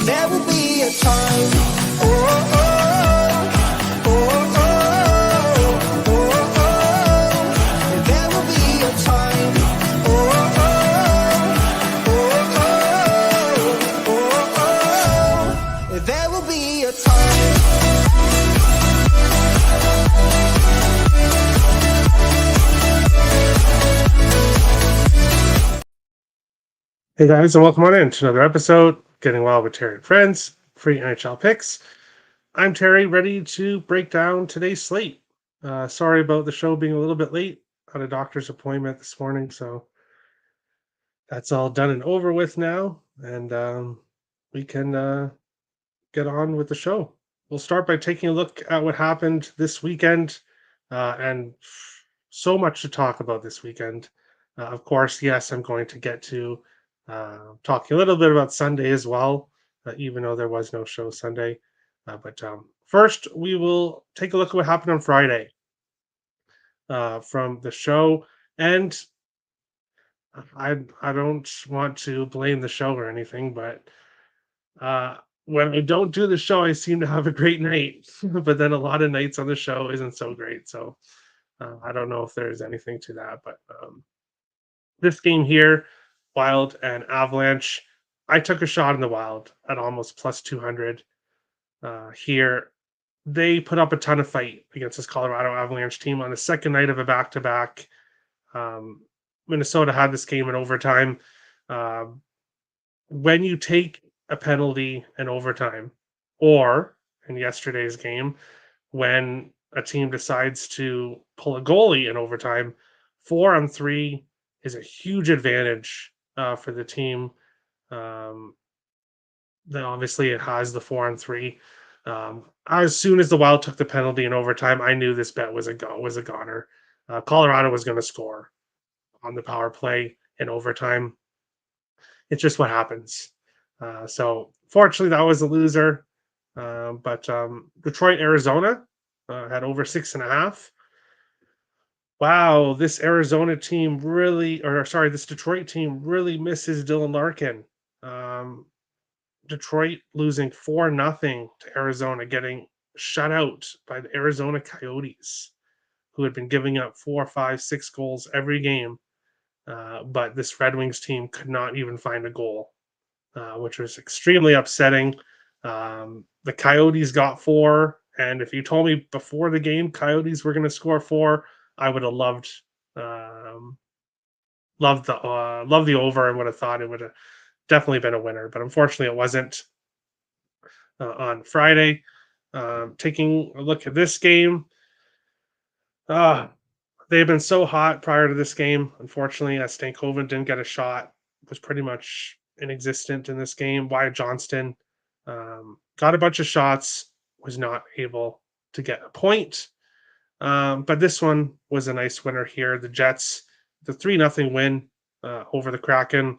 There will be a time. Oh, oh, oh, oh, oh, oh, oh. There will be a time. Oh, oh, oh, oh, oh, oh. There will be a time. Hey guys, and welcome on in to another episode, Getting Wild with Terry and Friends, free NHL picks. I'm Terry, ready to break down today's slate. Sorry about the show being a little bit late. Had a doctor's appointment this morning, so that's all done and over with now, and we can get on with the show. We'll start by taking a look at what happened this weekend, and so much to talk about this weekend. Of course, yes, I'm going to get to talking a little bit about Sunday as well, even though there was no show Sunday. But first, we will take a look at what happened on Friday from the show. And I don't want to blame the show or anything, but when I don't do the show, I seem to have a great night. But then a lot of nights on the show isn't so great. So I don't know if there's anything to that. But this game here, Wild and Avalanche, I took a shot in the Wild at almost plus 200 here. They put up a ton of fight against this Colorado Avalanche team on the second night of a back-to-back. Minnesota had this game in overtime. When you take a penalty in overtime, or in yesterday's game, when a team decides to pull a goalie in overtime, 4-on-3 is a huge advantage for the team. Then obviously it has the 4-on-3. As soon as the Wild took the penalty in overtime, I knew this bet was a goner. Colorado was going to score on the power play in overtime. It's just what happens. So fortunately, that was a loser. But Detroit, Arizona had over 6.5. Wow, this Detroit team really misses Dylan Larkin. Detroit losing 4-0 to Arizona, getting shut out by the Arizona Coyotes, who had been giving up 4, 5, 6 goals every game. But this Red Wings team could not even find a goal, which was extremely upsetting. The Coyotes got 4, and if you told me before the game Coyotes were going to score 4, I would have loved the over and would have thought it would have definitely been a winner. But unfortunately, it wasn't on Friday. Taking a look at this game, they've been so hot prior to this game. Unfortunately, Stankoven didn't get a shot, was pretty much inexistent in this game. Wyatt Johnston got a bunch of shots, was not able to get a point. But this one was a nice winner here. The Jets, the 3-0 win over the Kraken.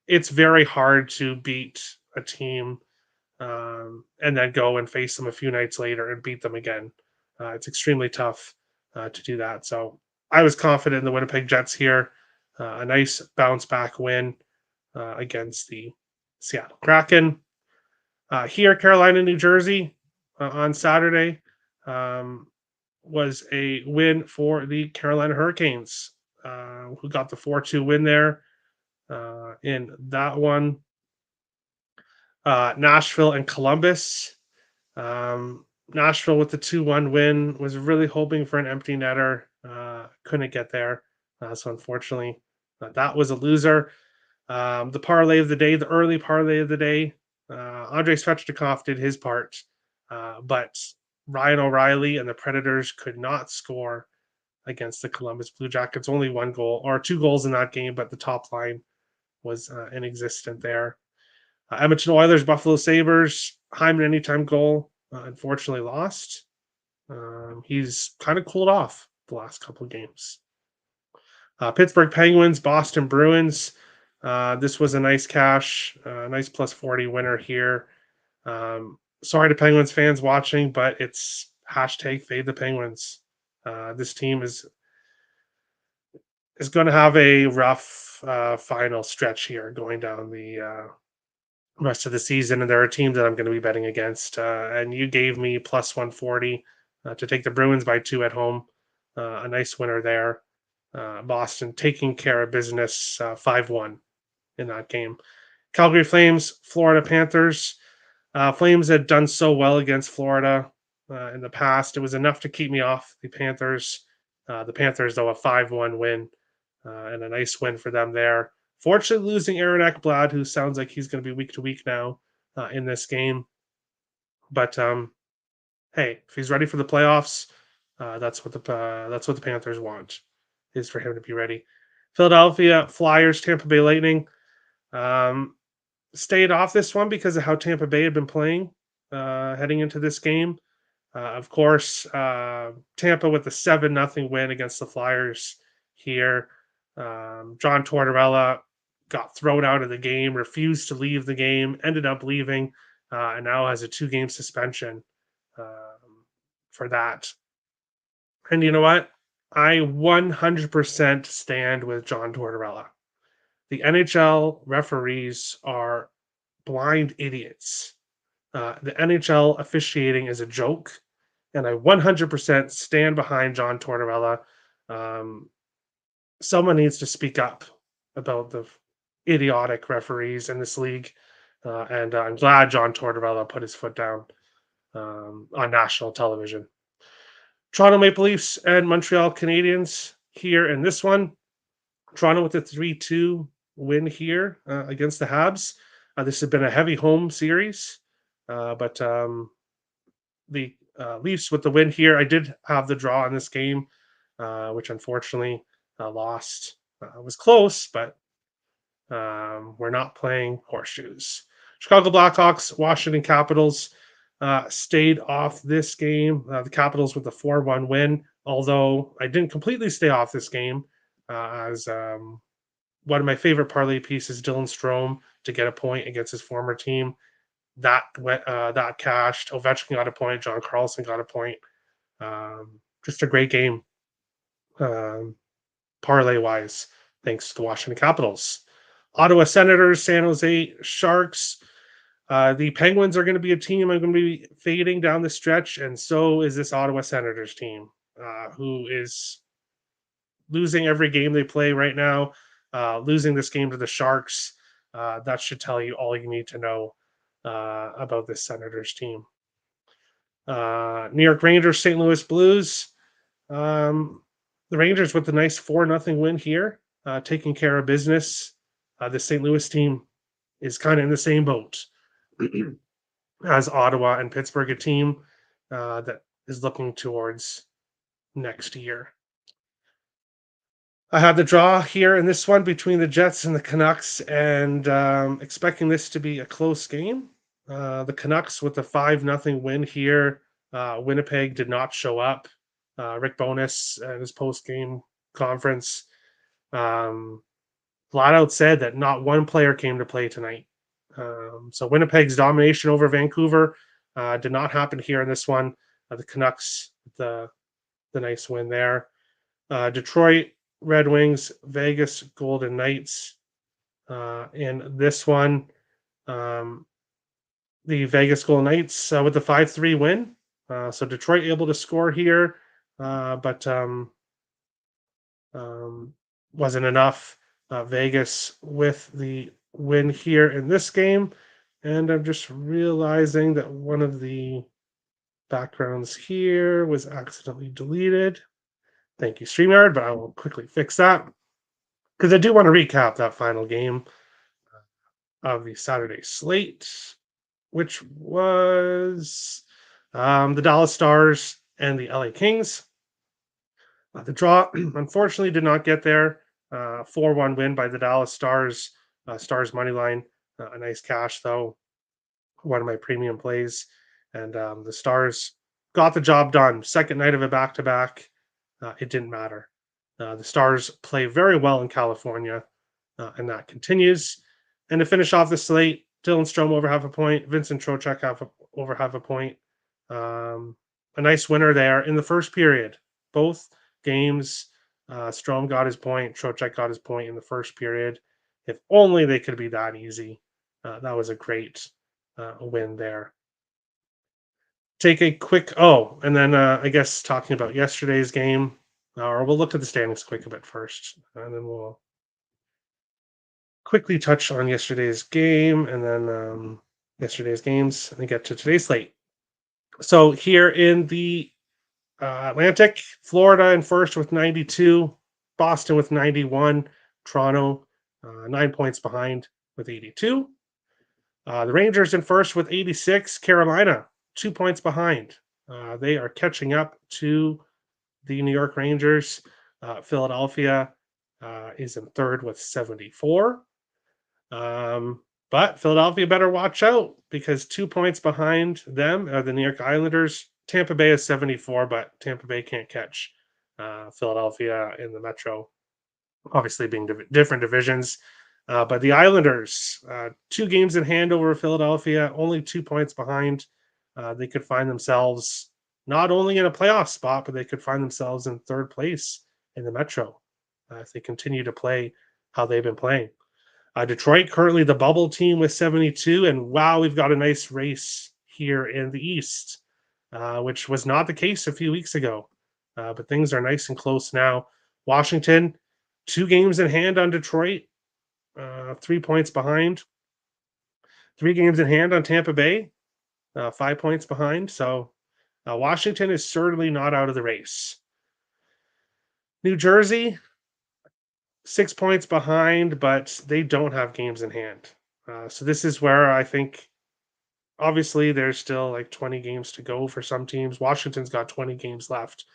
It's very hard to beat a team and then go and face them a few nights later and beat them again. It's extremely tough to do that. So I was confident in the Winnipeg Jets here. A nice bounce back win against the Seattle Kraken. Here, Carolina, New Jersey on Saturday was a win for the Carolina Hurricanes, who got the 4-2 win there in that one. Nashville and Columbus. Nashville with the 2-1 win, was really hoping for an empty netter. Couldn't get there. So unfortunately, that was a loser. The parlay of the day, the early parlay of the day, Andrei Svechnikov did his part, but Ryan O'Reilly and the Predators could not score against the Columbus Blue Jackets. Only 1 goal or 2 goals in that game, but the top line was inexistent there. Edmonton Oilers, Buffalo Sabres, Hyman anytime goal, unfortunately lost. He's kind of cooled off the last couple of games. Pittsburgh Penguins, Boston Bruins. This was a nice cash, nice plus 40 winner here. Sorry to Penguins fans watching, but it's hashtag fade the Penguins. This team is going to have a rough final stretch here going down the rest of the season, and there are teams that I'm going to be betting against. And you gave me plus 140 to take the Bruins by 2 at home. A nice winner there. Boston taking care of business 5-1 in that game. Calgary Flames, Florida Panthers. Flames had done so well against Florida in the past. It was enough to keep me off the Panthers. The Panthers, though, a 5-1 win and a nice win for them there. Fortunately, losing Aaron Ekblad, who sounds like he's going to be week to week now in this game. But hey, if he's ready for the playoffs, that's what the Panthers want, is for him to be ready. Philadelphia Flyers, Tampa Bay Lightning. Stayed off this one because of how Tampa Bay had been playing heading into this game. Of course, Tampa with a 7-0 win against the Flyers here. John Tortorella got thrown out of the game, refused to leave the game, ended up leaving, and now has a 2-game suspension for that. And you know what? I 100% stand with John Tortorella. The NHL referees are blind idiots. The NHL officiating is a joke, and I 100% stand behind John Tortorella. Someone needs to speak up about the idiotic referees in this league, and I'm glad John Tortorella put his foot down on national television. Toronto Maple Leafs and Montreal Canadiens here in this one. Toronto with a 3-2 win here against the Habs. This has been a heavy home series, but the Leafs with the win here. I did have the draw in this game, which unfortunately lost. It was close, but we're not playing horseshoes. Chicago Blackhawks, Washington Capitals stayed off this game. The Capitals with a 4-1 win, although I didn't completely stay off this game as one of my favorite parlay pieces, Dylan Strome, to get a point against his former team. That cashed. Ovechkin got a point. John Carlson got a point. Just a great game, parlay wise, thanks to the Washington Capitals. Ottawa Senators, San Jose Sharks. The Penguins are going to be a team I'm going to be fading down the stretch, and so is this Ottawa Senators team, who is losing every game they play right now. Losing this game to the Sharks, that should tell you all you need to know about this Senators team. New York Rangers, St. Louis Blues. The Rangers with a nice 4-0 win here, taking care of business. The St. Louis team is kind of in the same boat as Ottawa and Pittsburgh, a team that is looking towards next year. I had the draw here in this one between the Jets and the Canucks, and expecting this to be a close game. The Canucks with a 5-0 win here. Winnipeg did not show up. Rick Bowness at his post-game conference flat out said that not one player came to play tonight. So Winnipeg's domination over Vancouver did not happen here in this one. The Canucks, the nice win there. Detroit Red Wings, Vegas Golden Knights. In this one, the Vegas Golden Knights with the 5-3 win. So Detroit able to score here, but wasn't enough. Vegas with the win here in this game. And I'm just realizing that one of the backgrounds here was accidentally deleted. Thank you, StreamYard, but I will quickly fix that because I do want to recap that final game of the Saturday slate, which was the Dallas Stars and the LA Kings. The draw, unfortunately, did not get there. 4-1 win by the Dallas Stars. Stars money line, a nice cash though. One of my premium plays, and the Stars got the job done. Second night of a back-to-back. It didn't matter. The Stars play very well in California, and that continues. And to finish off the slate, Dylan Strome over half a point, Vincent Trocheck over half a point. A nice winner there in the first period. Both games, Strome got his point, Trocheck got his point in the first period. If only they could be that easy. That was a great win there. Take a quick oh, and then I guess talking about yesterday's game, or we'll look at the standings quick a bit first, and then we'll quickly touch on yesterday's game, and then yesterday's games, and then get to today's slate. So here in the Atlantic, Florida in first with 92, Boston with 91, Toronto 9 points behind with 82. The Rangers in first with 86, Carolina 2 points behind. They are catching up to the New York Rangers. Philadelphia is in third with 74. But Philadelphia better watch out because 2 points behind them are the New York Islanders. Tampa Bay is 74, but Tampa Bay can't catch Philadelphia in the Metro, obviously being different divisions. But the Islanders, 2 games in hand over Philadelphia, only 2 points behind. They could find themselves not only in a playoff spot, but they could find themselves in third place in the Metro if they continue to play how they've been playing. Detroit currently the bubble team with 72, and wow, we've got a nice race here in the East, which was not the case a few weeks ago. But things are nice and close now. Washington, 2 games in hand on Detroit, 3 points behind. 3 games in hand on Tampa Bay, 5 points behind. So Washington is certainly not out of the race. New Jersey, 6 points behind, but they don't have games in hand. So this is where I think, obviously, there's still like 20 games to go for some teams. Washington's got 20 games left.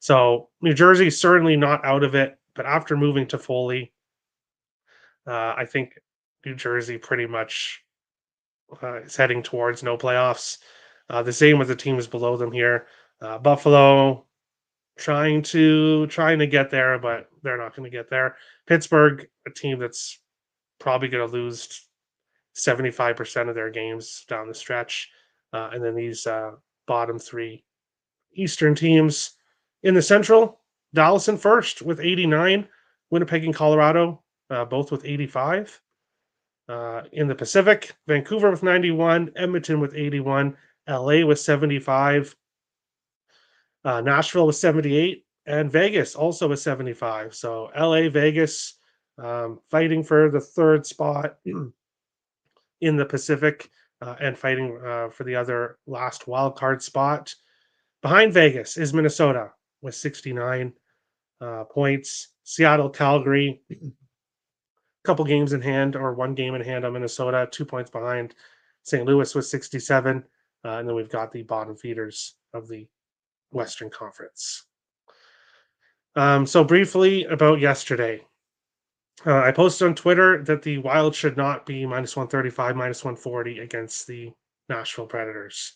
So New Jersey's certainly not out of it, but after moving to Foley, I think New Jersey pretty much is heading towards no playoffs. The same with the teams below them here. Buffalo trying to get there, but they're not going to get there. Pittsburgh, a team that's probably going to lose 75% of their games down the stretch. And then these bottom 3 Eastern teams. In the Central, Dallas in first with 89, Winnipeg and Colorado both with 85. In the Pacific, Vancouver with 91, Edmonton with 81, LA with 75, Nashville with 78, and Vegas also with 75. So LA, Vegas fighting for the third spot in the Pacific and fighting for the other last wild card spot. Behind Vegas is Minnesota with 69 points. Seattle, Calgary, couple games in hand, or 1 game in hand on Minnesota, 2 points behind. St. Louis with 67. And then we've got the bottom feeders of the Western Conference. So briefly about yesterday. I posted on Twitter that the Wild should not be minus 135, minus 140 against the Nashville Predators.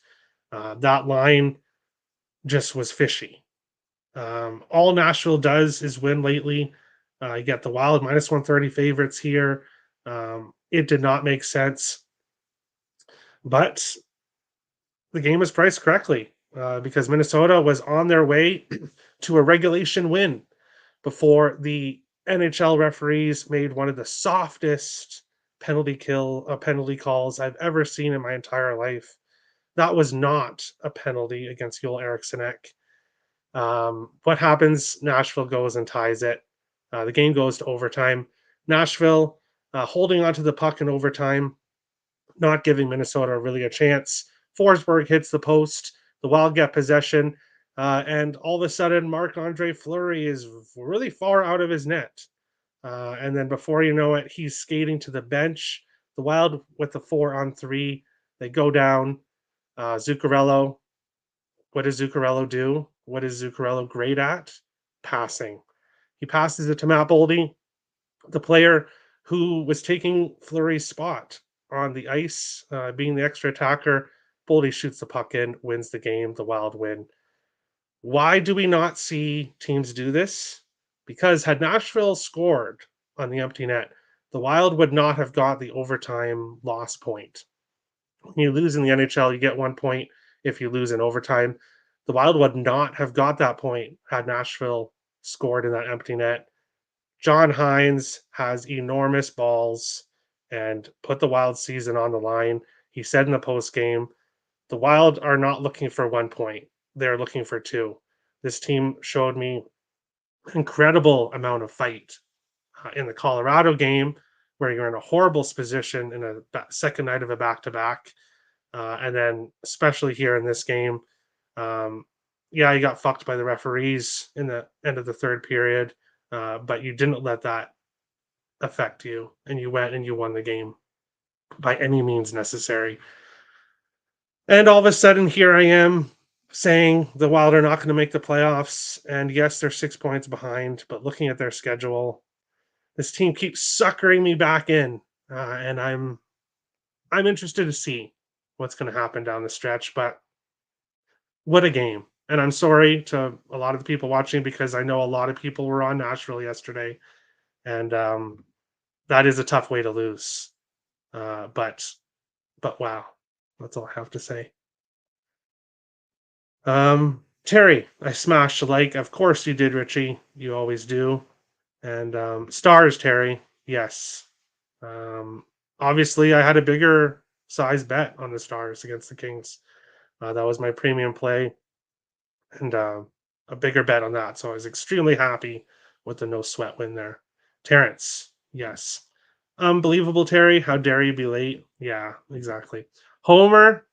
That line just was fishy. All Nashville does is win lately. You get the Wild minus 130 favorites here. It did not make sense. But the game was priced correctly because Minnesota was on their way to a regulation win before the NHL referees made one of the softest penalty calls I've ever seen in my entire life. That was not a penalty against Joel Erikssonek. What happens? Nashville goes and ties it. The game goes to overtime. Nashville holding onto the puck in overtime, not giving Minnesota really a chance. Forsberg hits the post. The Wild get possession. And all of a sudden, Marc-Andre Fleury is really far out of his net. And then before you know it, he's skating to the bench. The Wild with the 4-on-3. They go down. Zuccarello. What does Zuccarello do? What is Zuccarello great at? Passing. He passes it to Matt Boldy, the player who was taking Fleury's spot on the ice, being the extra attacker. Boldy shoots the puck in, wins the game. The Wild win. Why do we not see teams do this? Because had Nashville scored on the empty net, the Wild would not have got the overtime loss point. When you lose in the NHL, you get 1 point if you lose in overtime. The Wild would not have got that point had Nashville scored in that empty net. John Hines has enormous balls, and put the Wild season on the line. He said in the post game, the Wild are not looking for 1 point. They're looking for two. This team showed me incredible amount of fight in the Colorado game, where you're in a horrible position in a second night of a back to back. And then, especially here in this game, um, yeah, you got fucked by the referees in the end of the third period, but you didn't let that affect you, and you went and you won the game by any means necessary. And all of a sudden, here I am saying the Wild are not going to make the playoffs. And yes, they're 6 points behind, but looking at their schedule, this team keeps suckering me back in, and I'm interested to see what's going to happen down the stretch. But what a game! And I'm sorry to a lot of the people watching because I know a lot of people were on Nashville yesterday, and that is a tough way to lose. But wow, that's all I have to say. Terry, I smashed a like. Of course you did, Richie. You always do. And stars, Terry. Yes. Um, Obviously, I had a bigger size bet on the Stars against the Kings. That was my premium play, and a bigger bet on that. So I was extremely happy with the no sweat win there. Terrence, yes. Unbelievable, Terry. How dare you be late? Yeah, exactly. Homer,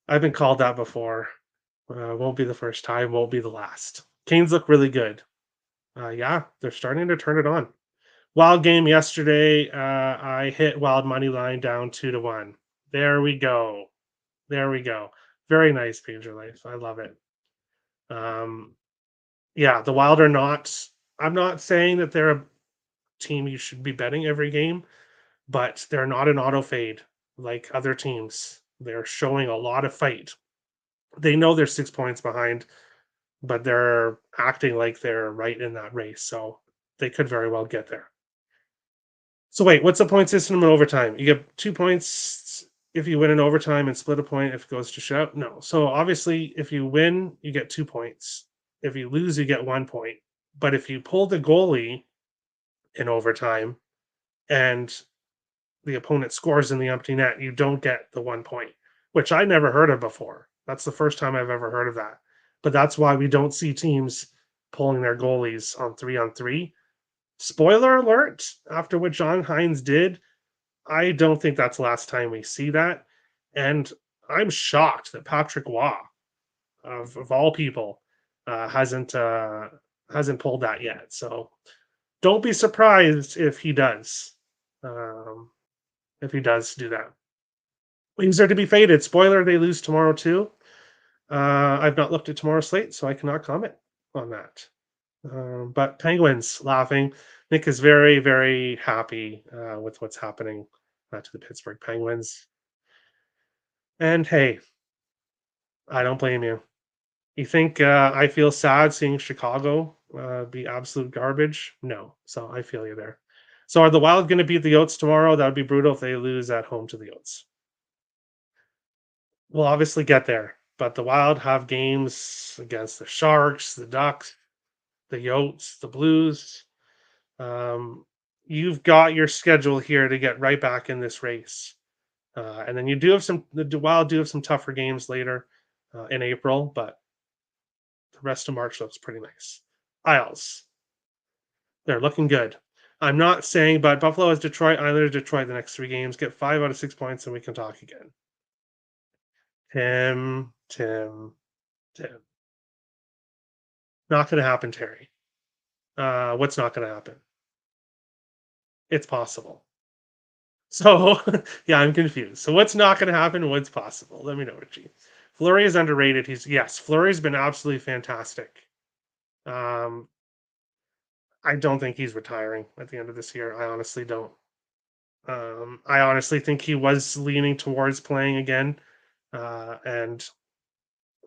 I've been called that before. Won't be the first time, won't be the last. Canes look really good. Yeah, they're starting to turn it on. Wild game yesterday. I hit wild money line down 2-1. There we go. There we go. Very nice, Pager Life. I love it. Um, yeah, the Wild are not. I'm not saying that they're a team you should be betting every game, but they're not an auto fade like other teams. They're showing a lot of fight. They know they're 6 points behind, but they're acting like they're right in that race. So they could very well get there. So wait, what's the point system in overtime? You get 2 points if you win in overtime and split a point if it goes to shout? No. So obviously, if you win, you get 2 points. If you lose, you get 1 point. But if you pull the goalie in overtime and the opponent scores in the empty net, you don't get the 1 point, which I never heard of before. That's the first time I've ever heard of that. But that's why we don't see teams pulling their goalies on 3-on-3. Spoiler alert, after what John Hines did, I don't think that's the last time we see that. And I'm shocked that Patrick Waugh, of all people, hasn't pulled that yet. So don't be surprised if he does. Um, if he does do that. Wings are to be faded. Spoiler, they lose tomorrow too. I've not looked at tomorrow's slate, so I cannot comment on that. But Penguins laughing. Nick is very, very happy with what's happening to the Pittsburgh Penguins. And hey, I don't blame you. You think I feel sad seeing Chicago be absolute garbage? No. So I feel you there. So are the Wild going to beat the Yotes tomorrow? That would be brutal if they lose at home to the Yotes. We'll obviously get there, but the Wild have games against the Sharks, the Ducks, the Yotes, the Blues. Um, you've got your schedule here to get right back in this race. And then you do have the Wild do have some tougher games later in April, but the rest of March looks pretty nice. Isles, they're looking good. I'm not saying, but Buffalo has Detroit, Islanders, Detroit the next 3 games. Get 5 out of 6 points, and we can talk again. Tim. Not going to happen, Terry. What's not going to happen? It's possible. So, yeah, I'm confused. So, what's not going to happen? What's possible? Let me know, Richie. Fleury is underrated. Fleury's been absolutely fantastic. Um, I don't think he's retiring at the end of this year. I honestly don't. I honestly think he was leaning towards playing again, and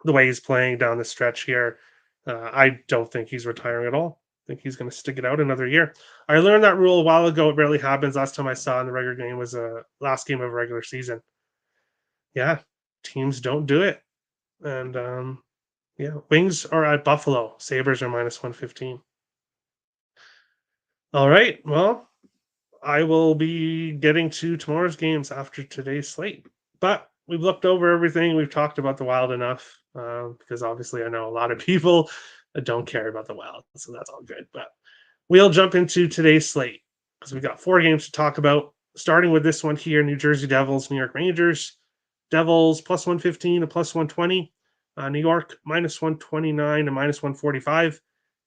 the way he's playing down the stretch here, I don't think he's retiring at all. I think he's going to stick it out another year. I learned that rule a while ago. It rarely happens. Last time I saw in the regular game was a last game of regular season. Yeah, teams don't do it. And yeah, Wings are at Buffalo. Sabres are -115. All right. Well, I will be getting to tomorrow's games after today's slate. But we've looked over everything. We've talked about the Wild enough because obviously I know a lot of people that don't care about the Wild, so that's all good. But we'll jump into today's slate because we've got 4 games to talk about. Starting with this one here: New Jersey Devils, New York Rangers. Devils plus 115 to plus 120. New York minus 129 to minus 145.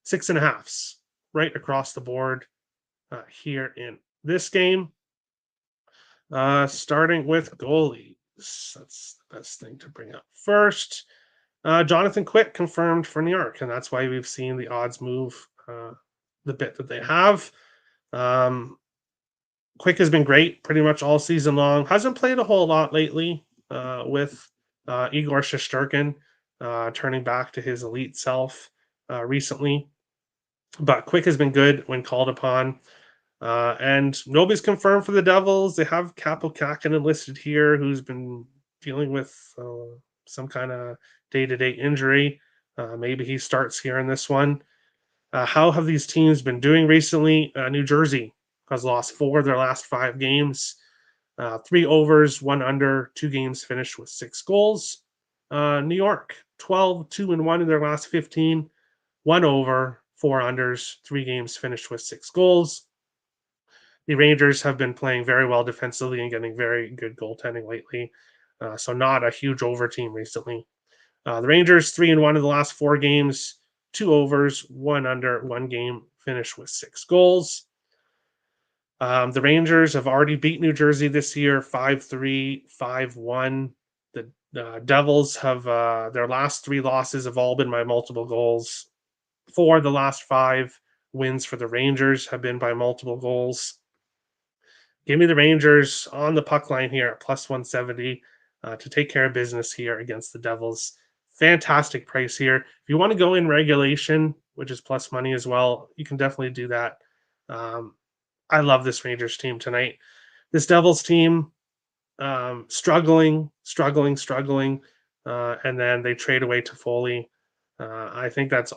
6.5s right across the board here in this game. Starting with goalies. That's the best thing to bring up first. Jonathan Quick confirmed for New York, and that's why we've seen the odds move the bit that they have. Quick has been great pretty much all season long. Hasn't played a whole lot lately with Igor Shesterkin turning back to his elite self recently. But Quick has been good when called upon. And nobody's confirmed for the Devils. They have Kaapo Kähkönen listed here, who's been dealing with some kind of day-to-day injury. Maybe he starts here in this one. How have these teams been doing recently? New Jersey has lost 4 of their last 5 games. 3 overs, 1 under, 2 games finished with 6 goals. New York, 12, 2-1 in their last 15. 1 over, 4 unders, 3 games finished with 6 goals. The Rangers have been playing very well defensively and getting very good goaltending lately. So not a huge over team recently. The Rangers 3-1 in the last 4 games, 2 overs, 1 under, 1 game, finished with 6 goals. The Rangers have already beat New Jersey this year, 5-3, 5-1. The Devils have their last 3 losses have all been by multiple goals. 4 of the last 5 wins for the Rangers have been by multiple goals. Give me the Rangers on the puck line here at plus 170 to take care of business here against the Devils. Fantastic price here. If you want to go in regulation, which is plus money as well, you can definitely do that. I love this Rangers team tonight. This Devils team, struggling, and then they trade away Toffoli. I think that's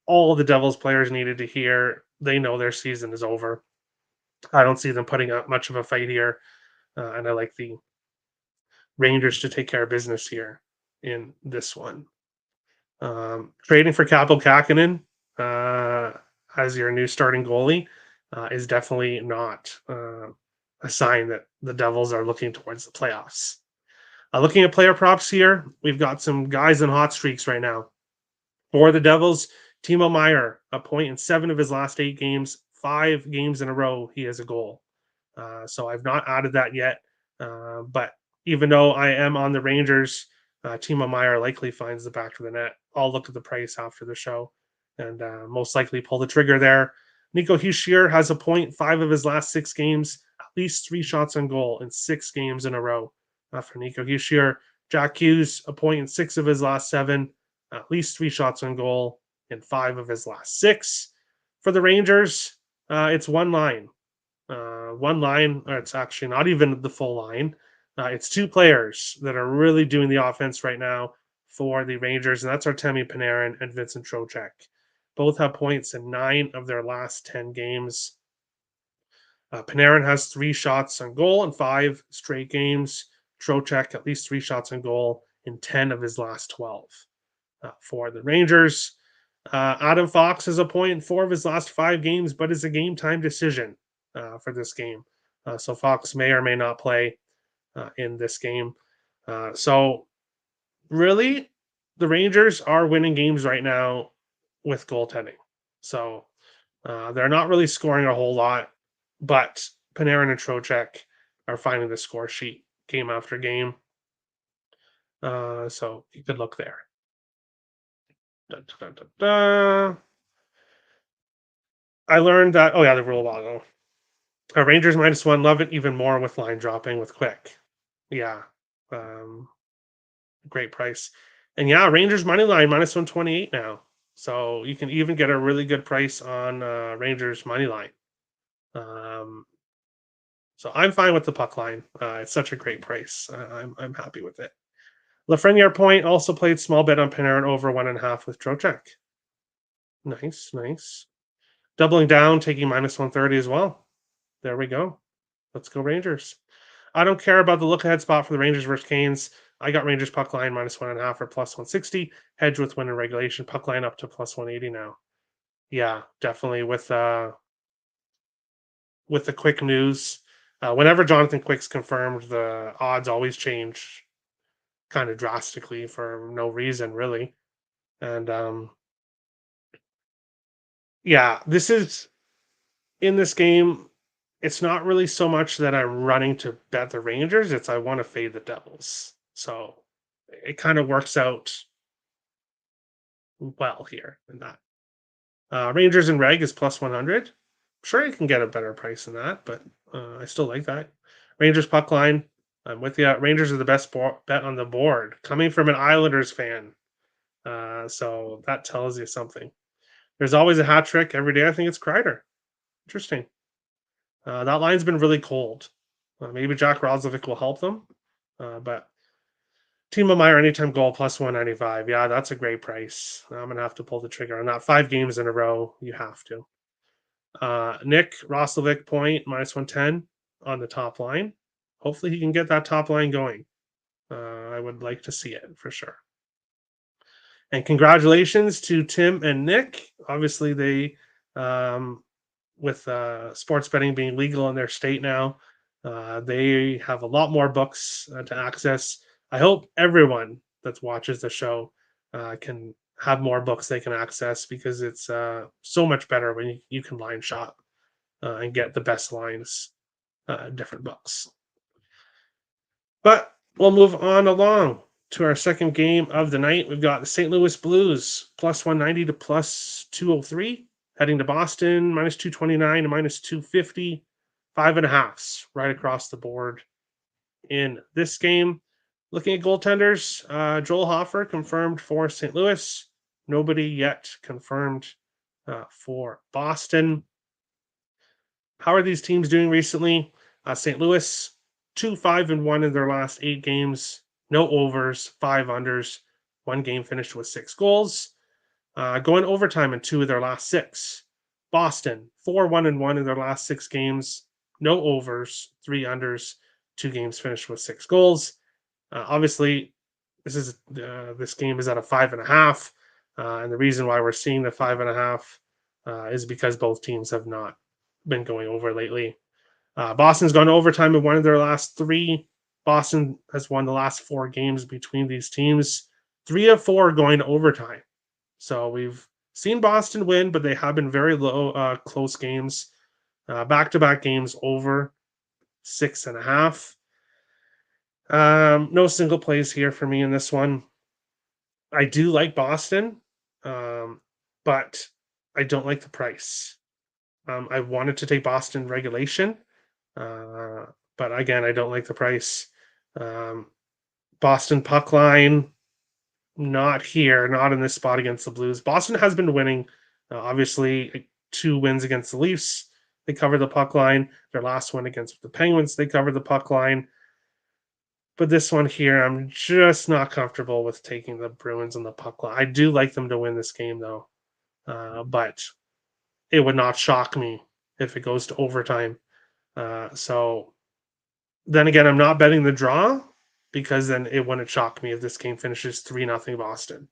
all the Devils players needed to hear. They know their season is over. I don't see them putting up much of a fight here, and I like the Rangers to take care of business here in this one. Trading for Kaapo Kähkönen as your new starting goalie is definitely not a sign that the Devils are looking towards the playoffs. Looking at player props here, we've got some guys in hot streaks right now. For the Devils, Timo Meier, a point in 7 of his last 8 games. 5 games in a row, he has a goal. So I've not added that yet. But even though I am on the Rangers, Timo Meier likely finds the back of the net. I'll look at the price after the show and most likely pull the trigger there. Nico Hischier has a point, 5 of his last 6 games, at least 3 shots on goal in 6 games in a row for Nico Hischier. Jack Hughes, a point in 6 of his last 7, at least 3 shots on goal in 5 of his last 6. For the Rangers, it's one line. One line, or it's actually not even the full line. It's 2 players that are really doing the offense right now for the Rangers, and that's Artemi Panarin and Vincent Trocheck. Both have points in 9 of their last 10 games. Panarin has 3 shots on goal in 5 straight games. Trocheck at least 3 shots on goal in 10 of his last 12 for the Rangers. Adam Fox has a point in 4 of his last 5 games, but is a game time decision for this game. So Fox may or may not play in this game. So really, the Rangers are winning games right now with goaltending. So they're not really scoring a whole lot, but Panarin and Trocheck are finding the score sheet game after game. So you could look there. I learned that, oh yeah, the rule ago. Rangers -1, love it even more with line dropping with Quick. Yeah. Great price. And yeah, Rangers money line -128 now. So you can even get a really good price on Rangers money line. So I'm fine with the puck line. It's such a great price. I'm happy with it. Lafreniere point also played small bet on Panarin over 1.5 with Trocheck. Nice. Doubling down, taking -130 as well. There we go. Let's go Rangers. I don't care about the look ahead spot for the Rangers versus Canes. I got Rangers puck line -1.5 or +160. Hedge with win and regulation. Puck line up to +180 now. Yeah, definitely with the quick news. Whenever Jonathan Quick's confirmed, the odds always change kind of drastically for no reason, really. And yeah, this is in this game. It's not really so much that I'm running to bet the Rangers, it's I want to fade the Devils. So it kind of works out well here in that. Rangers and Reg is +100. Sure, you can get a better price than that, but I still like that. Rangers puck line. I'm with you. Rangers are the best bet on the board, coming from an Islanders fan. So that tells you something. There's always a hat trick every day. I think it's Kreider. Interesting. That line's been really cold. Maybe Jack Roslovic will help them, but Timo Meyer anytime goal +195. Yeah, that's a great price. I'm gonna have to pull the trigger on that. 5 games in a row, you have to. Nick Roslovic point -110 on the top line. Hopefully, he can get that top line going. I would like to see it for sure. And congratulations to Tim and Nick. Obviously, they, with sports betting being legal in their state now, they have a lot more books to access. I hope everyone that watches the show can have more books they can access because it's so much better when you can line shop and get the best lines, different books. But we'll move on along to our second game of the night. We've got the St. Louis Blues +190 to +203, heading to Boston -229 to -250, 5.5s right across the board in this game. Looking at goaltenders, Joel Hofer confirmed for St. Louis. Nobody yet confirmed for Boston. How are these teams doing recently? St. Louis 2-5-1 in their last 8 games. No overs, 5 unders. 1 game finished with 6 goals. Going overtime in 2 of their last 6. Boston 4-1-1 in their last 6 games. No overs, 3 unders. 2 games finished with 6 goals. Obviously, this game is at a 5.5, and the reason why we're seeing the 5.5 is because both teams have not been going over lately. Boston's gone to overtime in 1 of their last 3. Boston has won the last 4 games between these teams. 3 of 4 going to overtime. So we've seen Boston win, but they have been very low, close games. Back-to-back games over 6.5. No single plays here for me in this one. I do like Boston, but I don't like the price. I wanted to take Boston regulation, but again, I don't like the price. Boston puck line, not here, not in this spot against the Blues. Boston has been winning. Obviously, 2 wins against the Leafs. They covered the puck line. Their last one against the Penguins, they covered the puck line. But this one here, I'm just not comfortable with taking the Bruins on the puck line. I do like them to win this game, though. But it would not shock me if it goes to overtime. So then again, I'm not betting the draw because then it wouldn't shock me if this game finishes 3-0 Boston.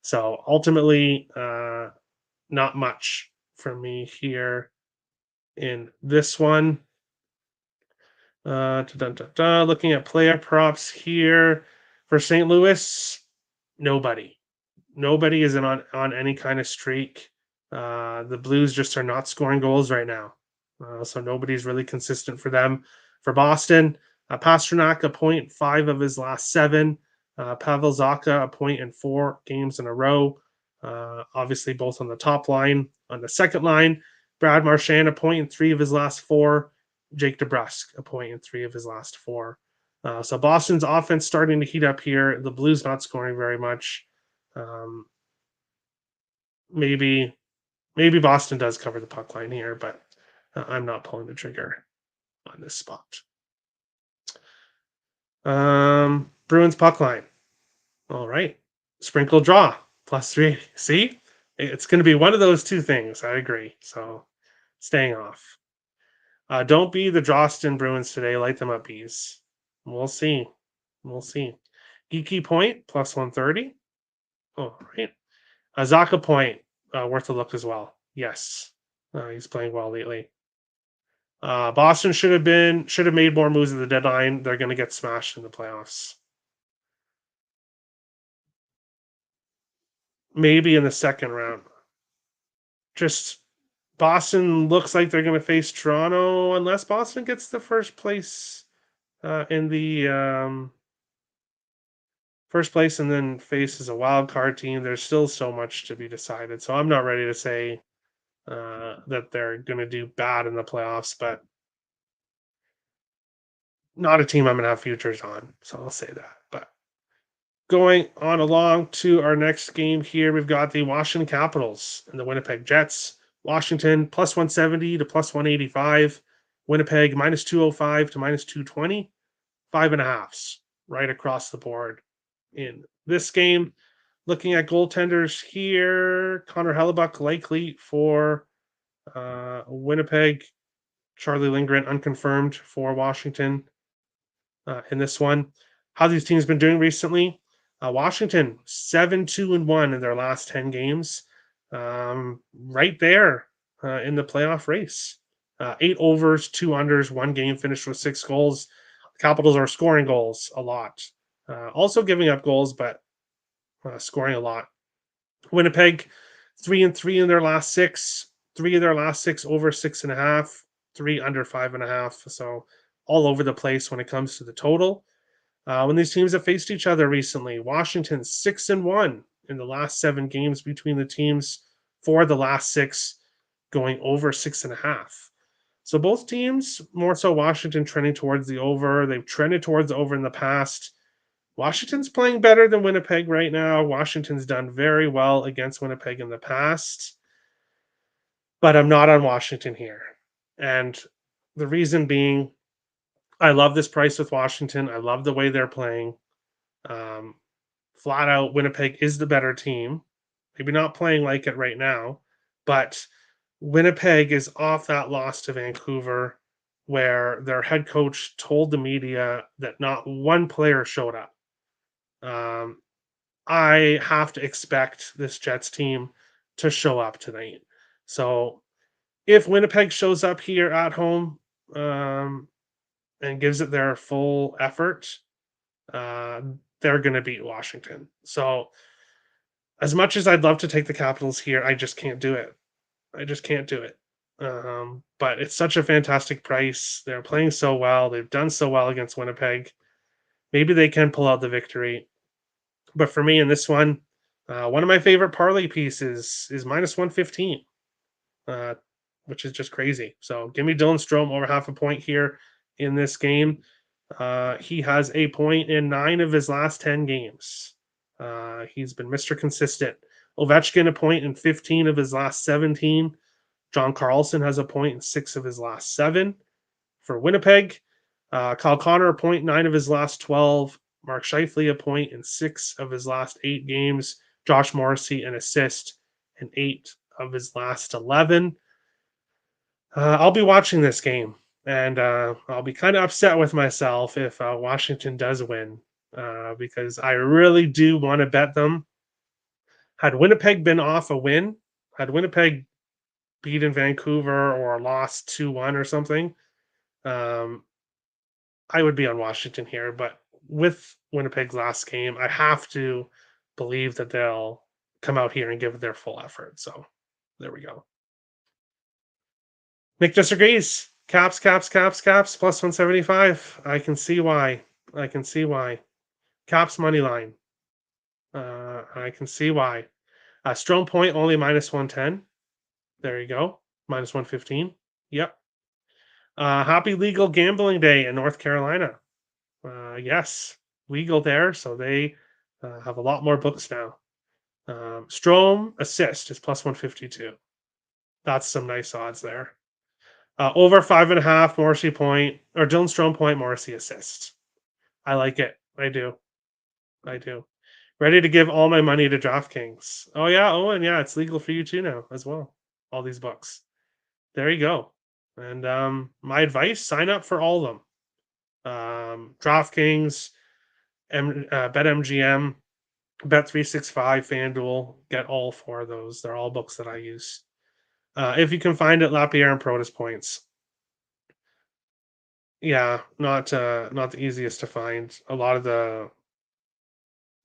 So ultimately, not much for me here in this one. Looking at player props here for St. Louis, nobody. Nobody is on any kind of streak. The Blues just are not scoring goals right now. So nobody's really consistent for them. For Boston, Pastrnak, 1.5 of his last 7. Pavel Zacha, 1 in 4 games in a row. Obviously, both on the top line. On the second line, Brad Marchand, 1.3 of his last 4. Jake DeBrusk, 1.3 of his last 4. So Boston's offense starting to heat up here. The Blues not scoring very much. Maybe Boston does cover the puck line here, but I'm not pulling the trigger on this spot. Bruins puck line. All right. Sprinkle draw +3. See, it's going to be one of those 2 things. I agree. So staying off. Don't be the Jostin Bruins today. Light them up, bees. We'll see. We'll see. Geeky Point plus 130. Oh, right. Azaka Point, worth a look as well. Yes. He's playing well lately. Boston should have made more moves at the deadline. They're going to get smashed in the playoffs. Maybe in the second round. Just Boston looks like they're going to face Toronto unless Boston gets the first place in the first place and then faces a wild card team. There's still so much to be decided. So I'm not ready to say that they're going to do bad in the playoffs, but not a team I'm going to have futures on. So I'll say that. But going on along to our next game here, we've got the Washington Capitals and the Winnipeg Jets. Washington plus 170 to plus 185. Winnipeg minus 205 to minus 220. 5.5s right across the board in this game. Looking at goaltenders here, Connor Hellebuck likely for Winnipeg. Charlie Lindgren unconfirmed for Washington in this one. How these teams been doing recently? Washington 7-2-1 in their last 10 games, right there in the playoff race. 8 overs, 2 unders, 1 game finished with 6 goals. Capitals are scoring goals a lot, also giving up goals, but scoring a lot. Winnipeg 3-3 in their last 6. 3 of their last 6 over 6.5. 3 under 5.5. So all over the place when it comes to the total. When these teams have faced each other recently, Washington 6-1 in the last 7 games between the teams. 4 of the last 6 going over 6.5. So both teams, more so Washington, trending towards the over. They've trended towards the over in the past. Washington's playing better than Winnipeg right now. Washington's done very well against Winnipeg in the past, but I'm not on Washington here. And the reason being, I love this price with Washington. I love the way they're playing. Um, Flat out, Winnipeg is the better team. Maybe not playing like it right now, but Winnipeg is off that loss to Vancouver, where their head coach told the media that not one player showed up. I have to expect this Jets team to show up tonight. So if Winnipeg shows up here at home and gives it their full effort, uh, they're going to beat Washington. So as much as I'd love to take the Capitals here, I just can't do it. I just can't do it. But it's such a fantastic price. They're playing so well. They've done so well against Winnipeg. Maybe they can pull out the victory. But for me in this one of my favorite parlay pieces is minus 115, uh, which is just crazy. So give me Dylan Strome over half a point here in this game. He has a point in 9 of his last 10 games. He's been Mr. Consistent. Ovechkin a point in 15 of his last 17. John Carlson has a point in 6 of his last 7 for Winnipeg. Kyle Connor a point 9 of his last 12. Mark Scheifele a point in 6 of his last 8 games. Josh Morrissey an assist in 8 of his last 11. I'll be watching this game, and I'll be kind of upset with myself if Washington does win, because I really do want to bet them. Had Winnipeg been off a win, had Winnipeg beaten Vancouver or lost 2-1 or something, um, I would be on Washington here. But with Winnipeg's last game, I have to believe that they'll come out here and give their full effort. So there we go. Nick disagrees. Caps plus 175. I can see why. I can see why. Caps money line. I can see why. Strome Point only minus 110. There you go. Minus 115. Yep. Happy legal gambling day in North Carolina. Yes, legal there. So they have a lot more books now. Strome assist is plus 152. That's some nice odds there. Over 5.5 Morrissey point or Dylan Strome point Morrissey assist. I like it. I do. I do. Ready to give all my money to DraftKings. Oh yeah. Oh, and yeah, it's legal for you too now as well. All these books. There you go. And my advice: sign up for all of them. DraftKings, BetMGM, Bet365, FanDuel, get all four of those. They're all books that I use. If you can find it, Lapierre and Protus points. Yeah, not the easiest to find. A lot of the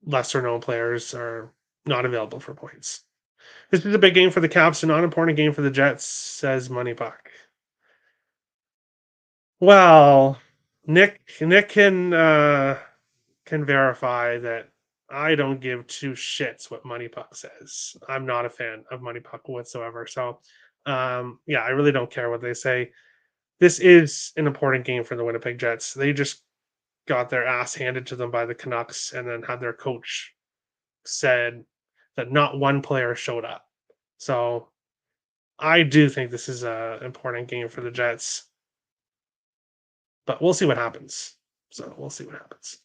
lesser known players are not available for points. This is a big game for the Caps, a non-important game for the Jets, says Money Puck. Well, Nick can verify that I don't give two shits what Money Puck says. I'm not a fan of Money Puck whatsoever. So, yeah, I really don't care what they say. This is an important game for the Winnipeg Jets. They just got their ass handed to them by the Canucks, and then had their coach said that not one player showed up. So I do think this is a important game for the Jets, but we'll see what happens. So we'll see what happens.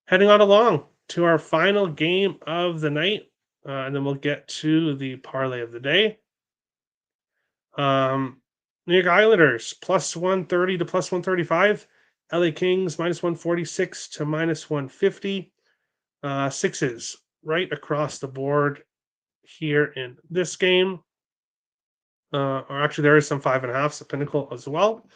Heading on along to our final game of the night, and then we'll get to the parlay of the day. Um, New York Islanders plus 130 to plus 135. LA Kings minus 146 to minus 150. Sixes right across the board here in this game. Or actually, there is some 5.5s, a pinnacle as well.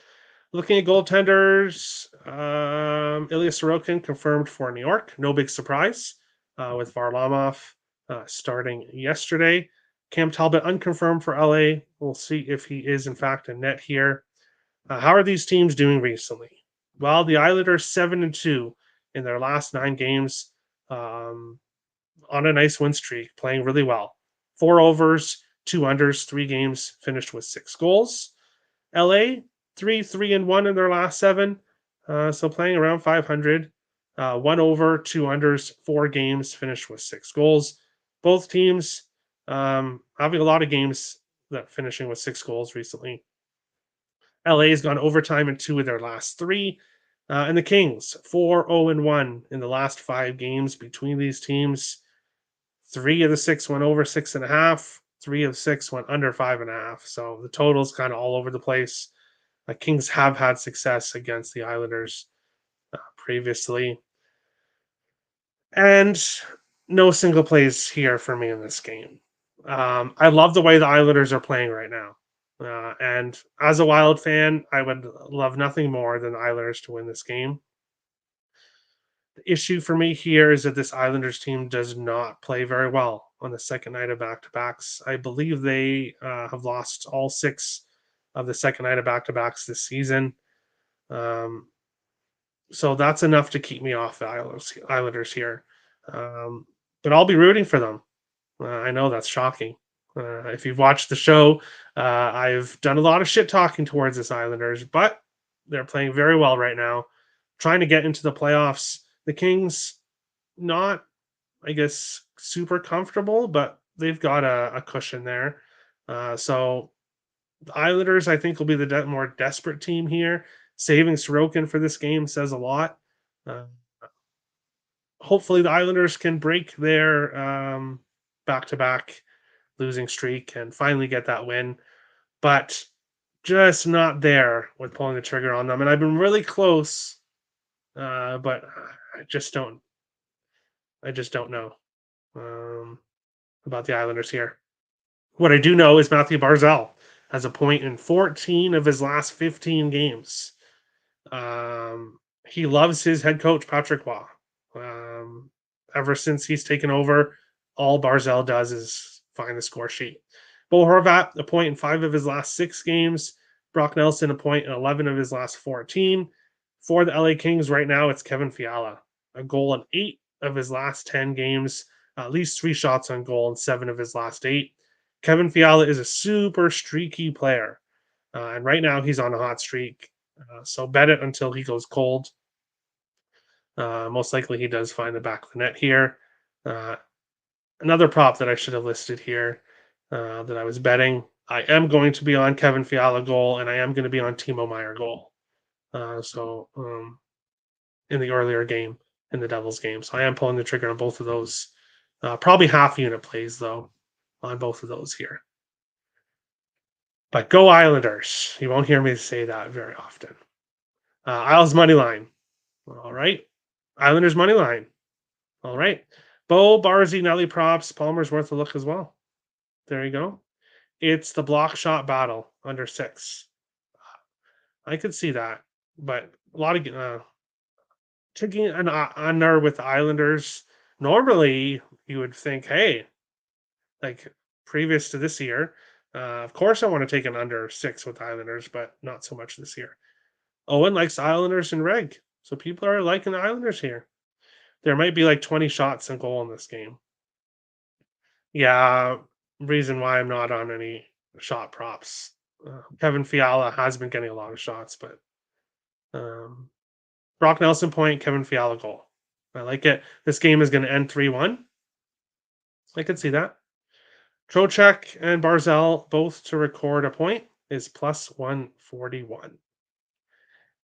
Looking at goaltenders, Ilya Sorokin confirmed for New York. No big surprise with Varlamov starting yesterday. Cam Talbot unconfirmed for LA. We'll see if he is in fact a net here. How are these teams doing recently? Well, the Islanders 7-2 in their last 9 games, on a nice win streak, playing really well. 4 overs, 2 unders, 3 games, finished with 6 goals. LA 3-3-1 in their last 7, so playing around 500. 1 over, 2 unders, 4 games, finished with 6 goals. Both teams having a lot of games that finishing with 6 goals recently. LA has gone overtime in 2 of their last 3. And the Kings 4-0-1 in the last 5 games between these teams. 3 of the 6 went over 6.5. 3 of 6 went under 5.5. So the total's kind of all over the place. The Kings have had success against the Islanders previously. And no single plays here for me in this game. I love the way the Islanders are playing right now. And as a Wild fan, I would love nothing more than the Islanders to win this game. The issue for me here is that this Islanders team does not play very well on the second night of back to backs. I believe they have lost all 6 of the second night of back to backs this season. Um, so that's enough to keep me off the Islanders here. But I'll be rooting for them. I know that's shocking. If you've watched the show, I've done a lot of shit talking towards this Islanders, but they're playing very well right now, trying to get into the playoffs. The Kings, not, I guess, super comfortable, but they've got a cushion there. So the Islanders, I think, will be the more desperate team here. Saving Sorokin for this game says a lot. Uh, Hopefully, the Islanders can break their back-to-back losing streak and finally get that win, but just not there with pulling the trigger on them. And I've been really close, but I just don't. I just don't know about the Islanders here. What I do know is Matthew Barzal has a point in 14 of his last 15 games. He loves his head coach, Patrick Waugh. Ever since he's taken over, all Barzal does is find the score sheet. Bo Horvat, a point in 5 of his last 6 games. Brock Nelson, a point in 11 of his last 14. For the LA Kings right now, it's Kevin Fiala, a goal in 8 of his last 10 games, at least 3 shots on goal in 7 of his last 8. Kevin Fiala is a super streaky player, and right now he's on a hot streak. So bet it until he goes cold. Most likely he does find the back of the net here. Another prop that I should have listed here that I was betting. I am going to be on Kevin Fiala goal, and I am going to be on Timo Meyer goal. In the earlier game, in the Devils game. So I am pulling the trigger on both of those. Probably half unit plays, though, on both of those here. But go Islanders. You won't hear me say that very often. Isles money line. All right. Islanders money line. All right. Bo, Barzy, Nelly props. Palmer's worth a look as well. There you go. It's the block shot battle under 6. I could see that, but a lot of taking an under with the Islanders. Normally, you would think, hey, like previous to this year, of course I want to take an under 6 with Islanders, but not so much this year. Owen likes Islanders and reg, so people are liking the Islanders here. There might be like 20 shots and goal in this game. Yeah, reason why I'm not on any shot props. Kevin Fiala has been getting a lot of shots, but um, Brock Nelson point, Kevin Fiala goal. I like it. This game is going to end 3-1. I could see that. Trocheck and Barzell both to record a point is plus 141.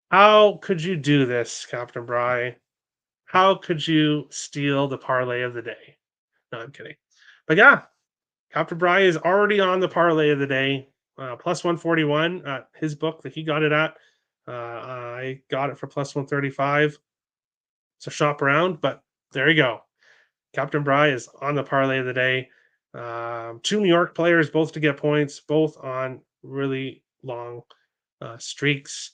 How could you do this, Captain Bry? How could you steal the parlay of the day? No, I'm kidding. But yeah, Captain Bry is already on the parlay of the day, plus 141 at his book that he got it at. I got it for plus 135. So shop around, but there you go. Captain Bry is on the parlay of the day. 2 New York players, both to get points, both on really long streaks.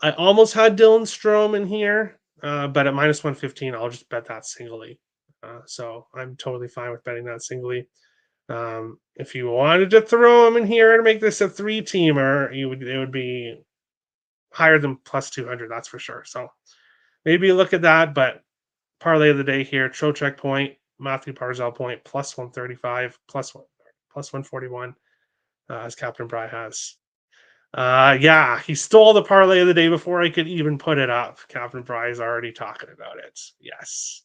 I almost had Dylan Strome in here, but at minus 115, I'll just bet that singly. So I'm totally fine with betting that singly. If you wanted to throw him in here and make this a 3-teamer, it would be higher than plus 200, that's for sure. So maybe look at that, but parlay of the day here, Trocheck point, Matthew Barzal point, plus 135, plus 141, as Captain Bry has. Yeah, he stole the parlay of the day before I could even put it up. Captain Bry is already talking about it. Yes.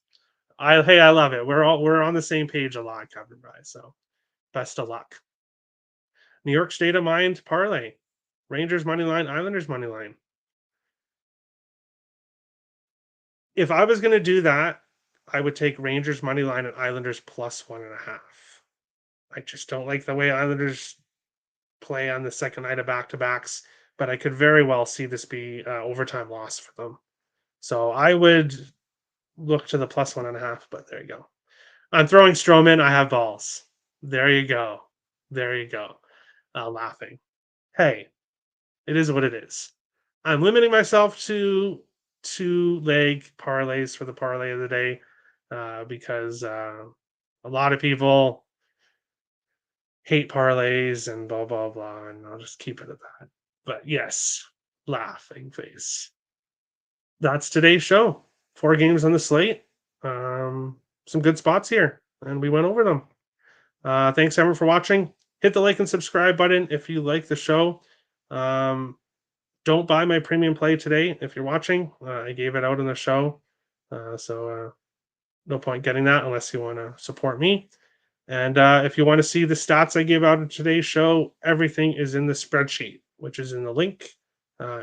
I love it. We're on the same page a lot, Captain Bry. So best of luck. New York State of Mind parlay. Rangers money line, Islanders money line. If I was going to do that, I would take Rangers money line and Islanders plus 1.5. I just don't like the way Islanders play on the second night of back-to-backs, but I could very well see this be overtime loss for them. So I would look to the plus 1.5, but there you go. I'm throwing Strowman. I have balls. There you go. There you go. Laughing. Hey, it is what it is. I'm limiting myself to 2-leg parlays for the parlay of the day because a lot of people hate parlays and blah blah blah, and I'll just keep it at that. But yes, laughing face. That's today's show. 4 games on the slate. Some good spots here, and we went over them. Thanks everyone for watching. Hit the like and subscribe button if you like the show. Don't buy my premium play today if you're watching. I gave it out in the show, so no point getting that unless you want to support me. And if you want to see the stats I gave out in today's show, everything is in the spreadsheet, which is in the link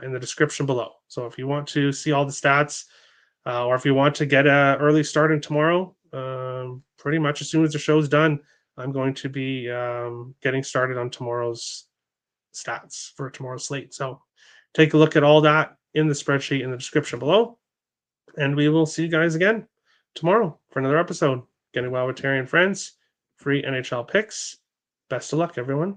in the description below. So if you want to see all the stats, or if you want to get an early start in tomorrow, pretty much as soon as the show's done, I'm going to be getting started on tomorrow's stats for tomorrow's slate. So take a look at all that in the spreadsheet in the description below. And we will see you guys again tomorrow for another episode. Getting well with Terry and friends. Free NHL picks. Best of luck, everyone.